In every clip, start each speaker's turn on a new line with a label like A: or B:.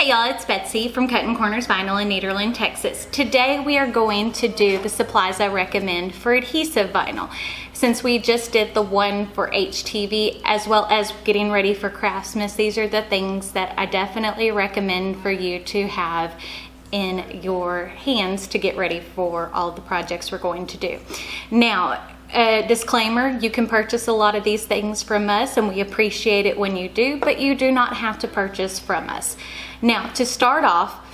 A: Hey y'all, it's Betsy from Cuttin Corners Vinyl in Nederland, Texas. Today we are going to do the supplies I recommend for adhesive vinyl. Since we just did the one for HTV as well as getting ready for Craftsmas, these are the things that I definitely recommend for you to have in your hands to get ready for all the projects we're going to do. Now, disclaimer, you can purchase a lot of these things from us and we appreciate it when you do, but you do not have to purchase from us. Now, to start off,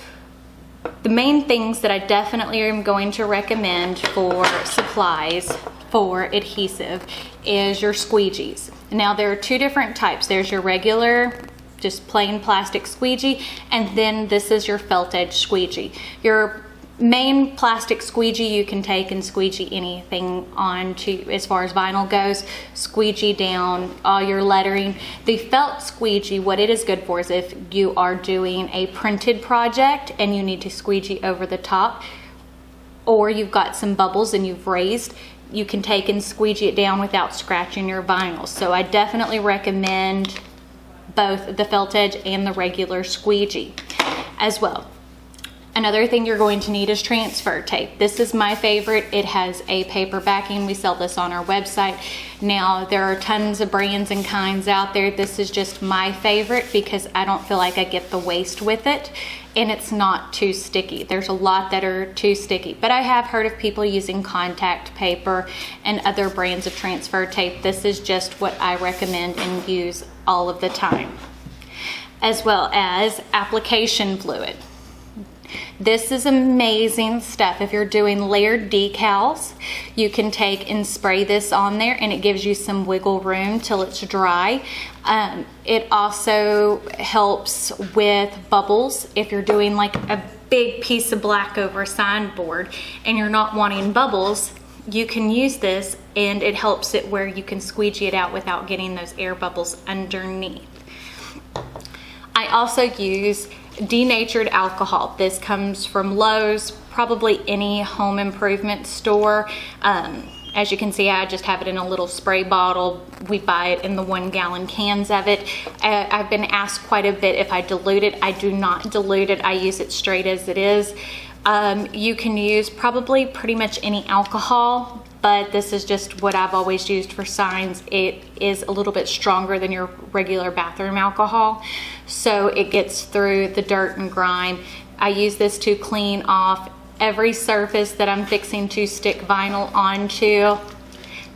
A: the main things that I definitely am going to recommend for supplies for adhesive is your squeegees. Now, there are two different types. There's your regular, just plain plastic squeegee, and then this is your felt edge squeegee. Your main plastic squeegee you can take and squeegee anything onto as far as vinyl goes, squeegee down all your lettering. The felt squeegee, what it is good for is if you are doing a printed project and you need to squeegee over the top, or you've got some bubbles and you've raised, you can take and squeegee it down without scratching your vinyl. So I definitely recommend both the felt edge and the regular squeegee as well. Another thing you're going to need is transfer tape. This is my favorite. It has a paper backing. We sell this on our website. Now, there are tons of brands and kinds out there. This is just my favorite because I don't feel like I get the waste with it, and it's not too sticky. There's a lot that are too sticky, but I have heard of people using contact paper and other brands of transfer tape. This is just what I recommend and use all of the time, as well as application fluid. This is amazing stuff. If you're doing layered decals, you can take and spray this on there and it gives you some wiggle room till it's dry. It also helps with bubbles. If you're doing like a big piece of black over a signboard and you're not wanting bubbles, you can use this and it helps it where you can squeegee it out without getting those air bubbles underneath. I also use Denatured Alcohol. This comes from Lowe's, probably any home improvement store. As you can see, I just have it in a little spray bottle. We buy it in the 1 gallon cans of it. I've been asked quite a bit if I dilute it. I do not dilute it. I use it straight as it is. You can use probably pretty much any alcohol, but this is just what I've always used for signs. It is a little bit stronger than your regular bathroom alcohol, so it gets through the dirt and grime. I use this to clean off every surface that I'm fixing to stick vinyl onto.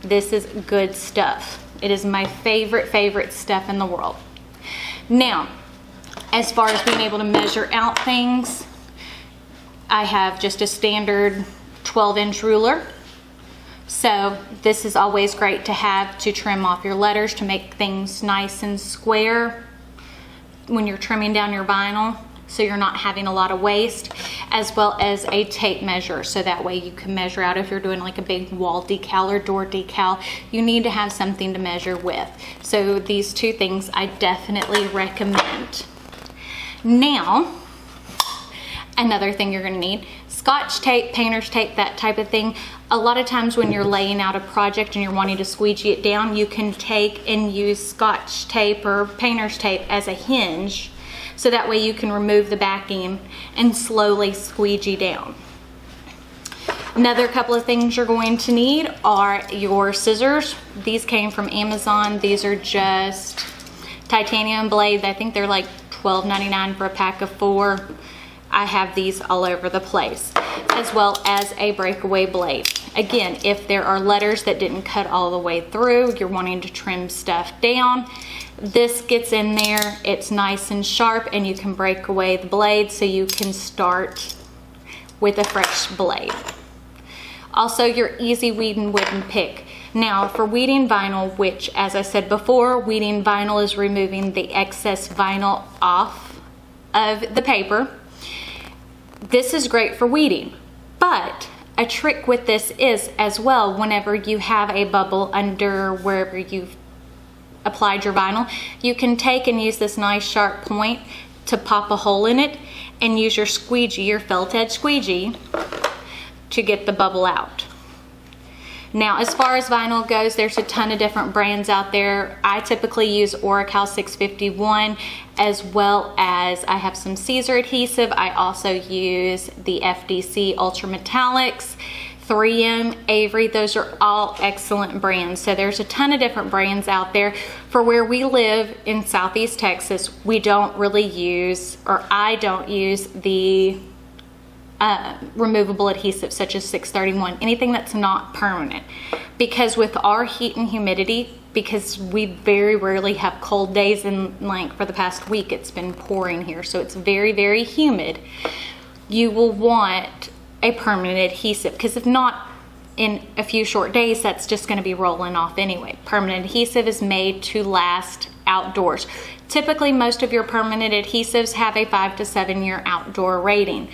A: This is good stuff. It is my favorite stuff in the world. Now, as far as being able to measure out things, I have just a standard 12-inch ruler. So this is always great to have to trim off your letters to make things nice and square when you're trimming down your vinyl, so you're not having a lot of waste, as well as a tape measure, so that way you can measure out if you're doing like a big wall decal or door decal. You need to have something to measure with. So these two things I definitely recommend. Now, another thing you're gonna need, Scotch tape, painter's tape, that type of thing. A lot of times when you're laying out a project and you're wanting to squeegee it down, you can take and use Scotch tape or painter's tape as a hinge, so that way you can remove the backing and slowly squeegee down. Another couple of things you're going to need are your scissors. These came from Amazon. These are just titanium blades. I think they're like $12.99 for a pack of 4. I have these all over the place, as well as a breakaway blade. Again, if there are letters that didn't cut all the way through, you're wanting to trim stuff down, this gets in there, it's nice and sharp, and you can break away the blade so you can start with a fresh blade. Also, your easy weeding wooden pick. Now, for weeding vinyl, which as I said before, weeding vinyl is removing the excess vinyl off of the paper. This is great for weeding, but a trick with this is as well, whenever you have a bubble under wherever you've applied your vinyl, you can take and use this nice sharp point to pop a hole in it and use your squeegee, your felt edge squeegee, to get the bubble out. Now, as far as vinyl goes, there's a ton of different brands out there. I typically use Oracal 651, as well as I have some Caesar adhesive. I also use the FDC Ultra Metallics, 3M, Avery. Those are all excellent brands. So there's a ton of different brands out there. For where we live in Southeast Texas, we don't really use, or I don't use the removable adhesive such as 631, anything that's not permanent, because with our heat and humidity, because we very rarely have cold days, and like for the past week it's been pouring here, so it's very, very humid, you will want a permanent adhesive, because if not, in a few short days that's just going to be rolling off anyway. Permanent adhesive is made to last outdoors. Typically most of your permanent adhesives have a 5 to 7 year outdoor rating.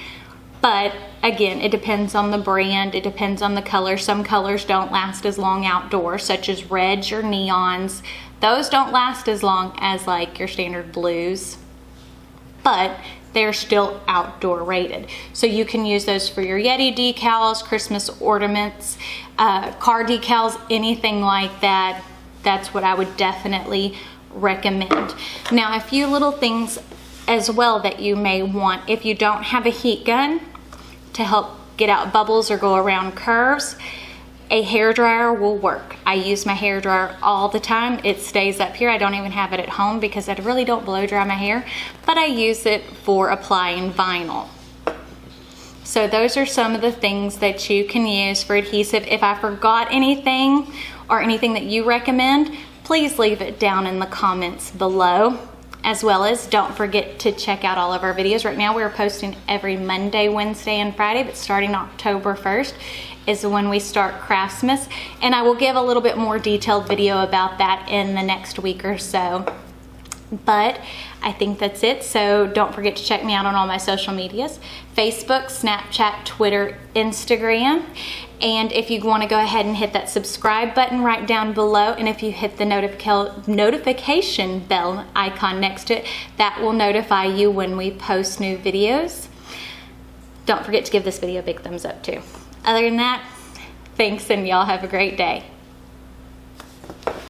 A: But again, it depends on the brand, it depends on the color. Some colors don't last as long outdoors, such as reds or neons. Those don't last as long as like your standard blues, but they're still outdoor rated. So you can use those for your Yeti decals, Christmas ornaments, car decals, anything like that. That's what I would definitely recommend. Now, a few little things as well that you may want. If you don't have a heat gun to help get out bubbles or go around curves, a hair dryer will work. I use my hair dryer all the time. It stays up here. I don't even have it at home because I really don't blow dry my hair, but I use it for applying vinyl. So those are some of the things that you can use for adhesive. If I forgot anything or anything that you recommend, please leave it down in the comments below. As well as don't forget to check out all of our videos. Right now we're posting every Monday, Wednesday, and Friday, but starting October 1st is when we start Craftsmas, and I will give a little bit more detailed video about that in the next week or so. But I think that's it, so don't forget to check me out on all my social medias: Facebook, Snapchat, Twitter, Instagram. And if you want to go ahead and hit that subscribe button right down below, and if you hit the notification bell icon next to it, that will notify you when we post new videos. Don't forget to give this video a big thumbs up too. Other than that, thanks, and y'all have a great day.